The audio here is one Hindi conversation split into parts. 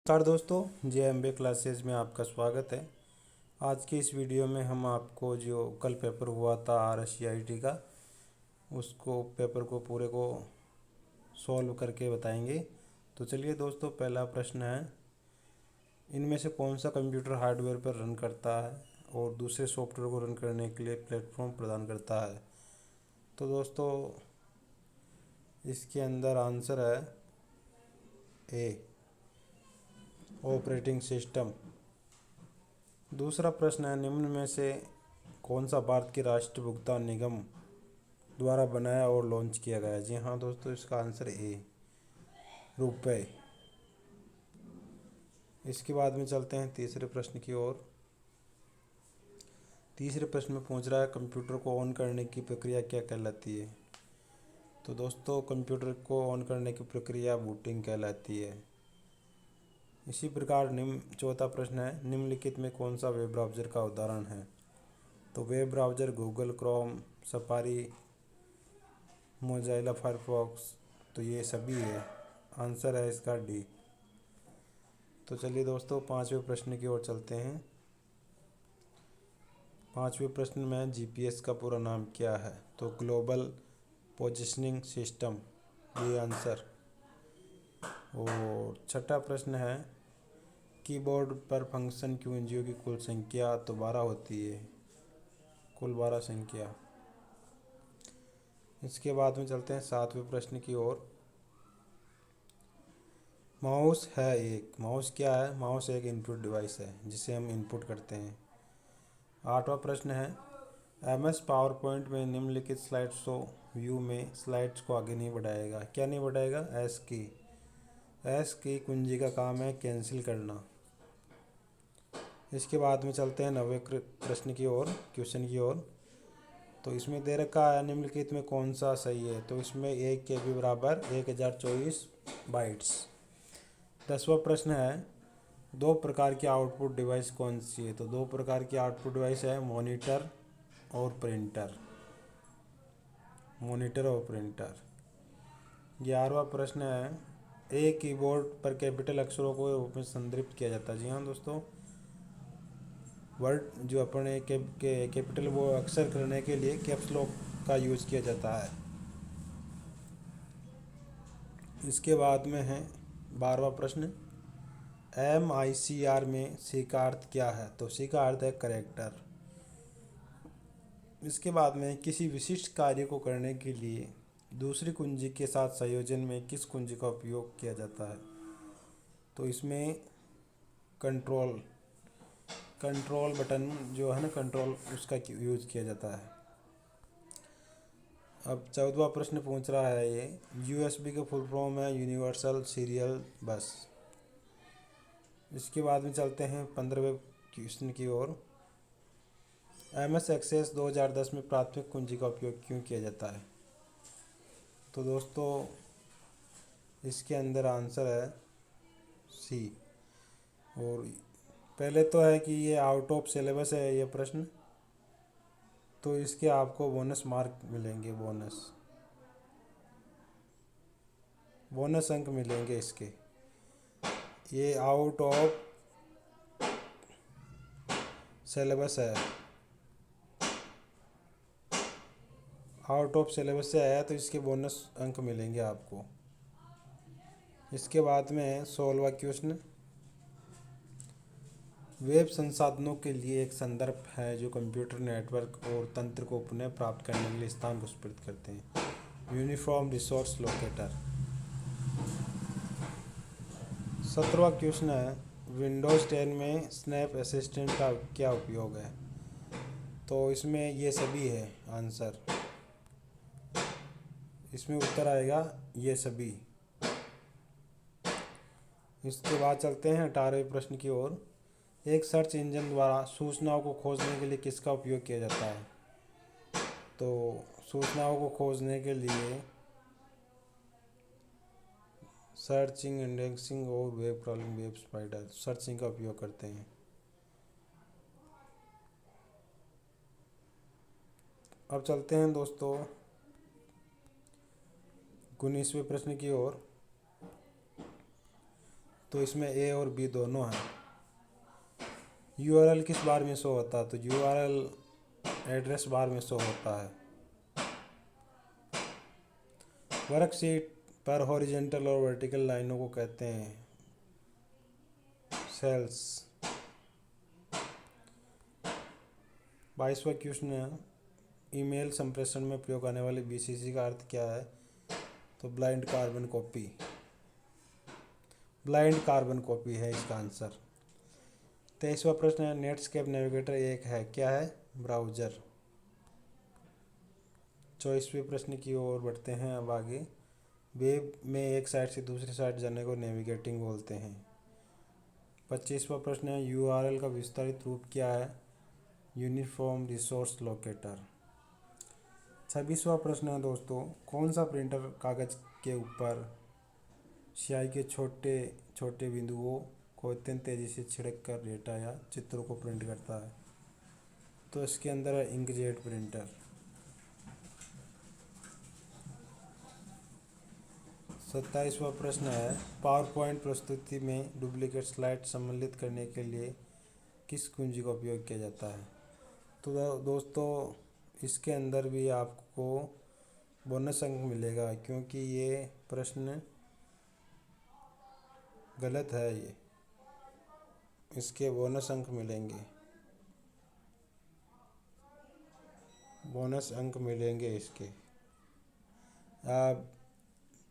नमस्कार दोस्तों, JMB क्लासेस में आपका स्वागत है। आज की इस वीडियो में हम आपको जो कल पेपर हुआ था RSCIT का, उसको पेपर को पूरे को सॉल्व करके बताएंगे। तो चलिए दोस्तों, पहला प्रश्न है, इनमें से कौन सा कंप्यूटर हार्डवेयर पर रन करता है और दूसरे सॉफ्टवेयर को रन करने के लिए प्लेटफॉर्म प्रदान करता है। तो दोस्तों, इसके अंदर आंसर है ए, ऑपरेटिंग सिस्टम। दूसरा प्रश्न है, निम्न में से कौन सा भारत के राष्ट्रीय भुगतान निगम द्वारा बनाया और लॉन्च किया गया है। जी हाँ दोस्तों, इसका आंसर ए, रुपए। इसके बाद में चलते हैं तीसरे प्रश्न की ओर। तीसरे प्रश्न में पूछ रहा है, कंप्यूटर को ऑन करने की प्रक्रिया क्या कहलाती है। तो दोस्तों, कंप्यूटर को ऑन करने की प्रक्रिया बूटिंग कहलाती है। इसी प्रकार चौथा प्रश्न है, निम्नलिखित में कौन सा वेब ब्राउज़र का उदाहरण है। तो web browser Google Chrome, Safari, Mozilla Firefox, तो ये सभी है। आंसर है इसका डी। तो चलिए दोस्तों, पांचवें प्रश्न की ओर चलते हैं। पांचवें प्रश्न में GPS का पूरा नाम क्या है। तो ग्लोबल पोजिशनिंग सिस्टम, ये आंसर। और छठा प्रश्न है, कीबोर्ड पर फंक्शन कुंजियों की कुल संख्या तो 12 होती है, कुल 12 संख्या। इसके बाद में चलते हैं सातवें प्रश्न की ओर। माउस क्या है। माउस एक इनपुट डिवाइस है जिसे हम इनपुट करते हैं। आठवां प्रश्न है, MS पावर पॉइंट में निम्नलिखित स्लाइड शो व्यू में स्लाइड्स को आगे नहीं बढ़ाएगा। क्या नहीं बढ़ाएगा। एस की कुंजी का काम है कैंसिल करना। इसके बाद में चलते हैं नवे प्रश्न की ओर, क्वेश्चन की ओर। तो इसमें दे रखा है, निम्नलिखित में कौन सा सही है। तो इसमें 1 KB बराबर 1024 बाइट्स। 10वां प्रश्न है, दो प्रकार की आउटपुट डिवाइस कौन सी है। तो दो प्रकार की आउटपुट डिवाइस है, मॉनिटर और प्रिंटर। 11वां प्रश्न है, एक कीबोर्ड पर कैपिटल अक्षरों को रूप में संदर्भित किया जाता है। जी हाँ दोस्तों, वर्ड जो अपने कैपिटल वो अक्षर करने के लिए कैप्स लॉक का यूज किया जाता है। इसके बाद में है 12वां प्रश्न, MICR में सी का अर्थ क्या है। तो सी का अर्थ है करेक्टर। इसके बाद में किसी विशिष्ट कार्य को करने के लिए दूसरी कुंजी के साथ संयोजन में किस कुंजी का उपयोग किया जाता है। तो इसमें कंट्रोल बटन जो है ना, कंट्रोल, उसका यूज किया जाता है। अब 14वां प्रश्न पूछ रहा है, ये USB का फुल फॉर्म है यूनिवर्सल सीरियल बस। इसके बाद में चलते हैं 15वें क्वेश्चन की ओर। MS एक्सेस 2010 में प्राथमिक कुंजी का उपयोग क्यों किया जाता है। तो दोस्तों, इसके अंदर आंसर है सी। और पहले तो है कि ये आउट ऑफ सिलेबस है ये प्रश्न, तो इसके आपको बोनस मार्क मिलेंगे, बोनस अंक मिलेंगे इसके। ये आउट ऑफ सिलेबस है, आउट ऑफ सिलेबस से आया तो इसके बोनस अंक मिलेंगे आपको। इसके बाद में 16वां क्वेश्चन, वेब संसाधनों के लिए एक संदर्भ है जो कंप्यूटर नेटवर्क और तंत्र को पुनः प्राप्त करने के लिए स्थान को स्फुरित करते हैं। Uniform resource locator. 17वां क्वेश्चन है, विंडोज़ 10 में स्नैप असिस्टेंट का क्या उपयोग है। तो इसमें ये सभी है आंसर। इसमें उत्तर आएगा ये सभी। इसके बाद चलते हैं 18वें प्रश्न की ओर। एक सर्च इंजन द्वारा सूचनाओं को खोजने के लिए किसका उपयोग किया जाता है। तो सूचनाओं को खोजने के लिए सर्चिंग, इंडेक्सिंग और web crawling, web spider, searching का उपयोग करते हैं। अब चलते हैं दोस्तों 19वें प्रश्न की ओर। तो इसमें ए और बी दोनों हैं। यूआरएल किस बार में शो होता है? तो यूआरएल एड्रेस बार में शो होता है। वर्कशीट पर हॉरिजेंटल और वर्टिकल लाइनों को कहते हैं सेल्स। 22वां क्वेश्चन है, ईमेल संप्रेषण में प्रयोग आने वाली बीसीसी का अर्थ क्या है? तो blind carbon copy. Blind carbon copy है इसका आंसर। 23वां प्रश्न है, नेटस्केप नेविगेटर एक है, क्या है? ब्राउजर। 24वें प्रश्न की ओर बढ़ते हैं अब आगे। वेब में एक साइट से दूसरी साइट जाने को नेविगेटिंग बोलते हैं। 25वां प्रश्न है, यूआरएल का विस्तारित रूप क्या है? Uniform resource locator. 26वां प्रश्न है दोस्तों, कौन सा प्रिंटर कागज के ऊपर स्याही के छोटे छोटे बिंदुओं को अत्यंत तेजी से छिड़क कर डेटा या चित्रों को प्रिंट करता है? तो इसके अंदर है इंकजेट प्रिंटर। 27वां प्रश्न है, पावर पॉइंट प्रस्तुति में डुप्लीकेट स्लाइड सम्मिलित करने के लिए किस कुंजी का उपयोग किया जाता है? तो दोस्तों इसके अंदर भी आपको बोनस अंक मिलेगा, क्योंकि ये प्रश्न गलत है। ये इसके बोनस अंक मिलेंगे, बोनस अंक मिलेंगे इसके।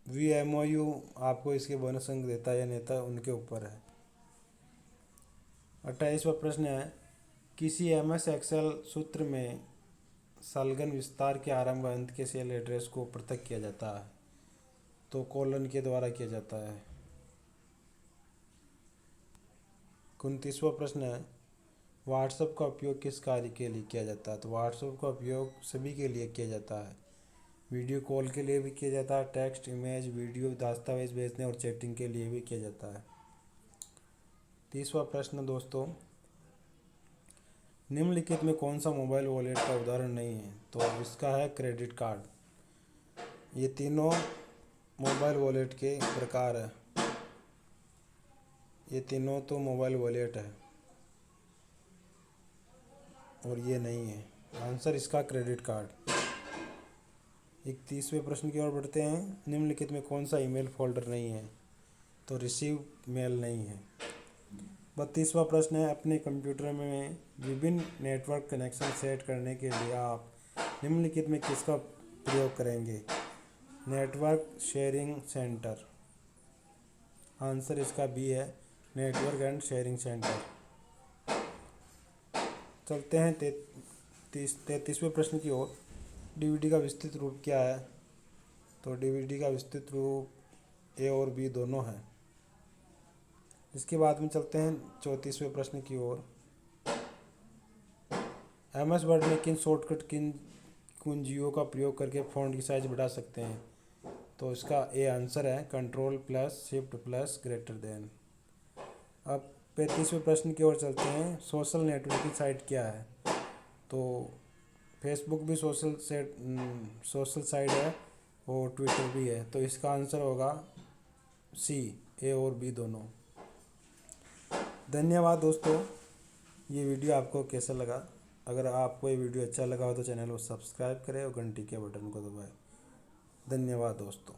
VMOU आपको इसके बोनस अंक देता है या नहीं देता, उनके ऊपर है। 28वां प्रश्न है, किसी MS एक्सेल सूत्र में संलग्न विस्तार के आरंभ अंत के सेल एड्रेस को पृथक किया जाता है? तो कोलन के द्वारा किया जाता है। 29वां प्रश्न है, व्हाट्सएप का उपयोग किस कार्य के लिए किया जाता है? तो व्हाट्सएप का उपयोग सभी के लिए किया जाता है। वीडियो कॉल के लिए भी किया जाता है, टेक्स्ट, इमेज, वीडियो, दस्तावेज भेजने और चैटिंग के लिए भी किया जाता है। 30वां प्रश्न दोस्तों, निम्नलिखित में कौन सा मोबाइल वॉलेट का उदाहरण नहीं है? तो इसका है क्रेडिट कार्ड। ये तीनों मोबाइल वॉलेट के प्रकार है, ये तीनों तो मोबाइल वॉलेट है और ये नहीं है। आंसर इसका क्रेडिट कार्ड। 31वें प्रश्न की ओर बढ़ते हैं, निम्नलिखित में कौन सा ईमेल फोल्डर नहीं है? तो रिसीव मेल नहीं है। 32वां प्रश्न है, अपने कंप्यूटर में विभिन्न नेटवर्क कनेक्शन सेट करने के लिए आप निम्नलिखित में किसका प्रयोग करेंगे? Network sharing centre. आंसर इसका बी है, नेटवर्क एंड शेयरिंग सेंटर। चलते हैं 33वें प्रश्न की ओर। डीवीडी का विस्तृत रूप क्या है? तो डीवीडी का विस्तृत रूप ए और बी दोनों है। इसके बाद में चलते हैं 34वें प्रश्न की ओर। MS वर्ड में किन शॉर्टकट किन कुंजियों का प्रयोग करके फ़ॉन्ट की साइज बढ़ा सकते हैं? तो इसका ए आंसर है, Ctrl+Shift+greater देन। अब 35वें प्रश्न की ओर चलते हैं, सोशल नेटवर्किंग साइट क्या है? तो फेसबुक भी सोशल साइट है और ट्विटर भी है, तो इसका आंसर होगा सी, ए और बी दोनों। धन्यवाद दोस्तों, ये वीडियो आपको कैसा लगा? अगर आपको ये वीडियो अच्छा लगा हो तो चैनल को सब्सक्राइब करें और घंटी के बटन को दबाएं। धन्यवाद दोस्तों।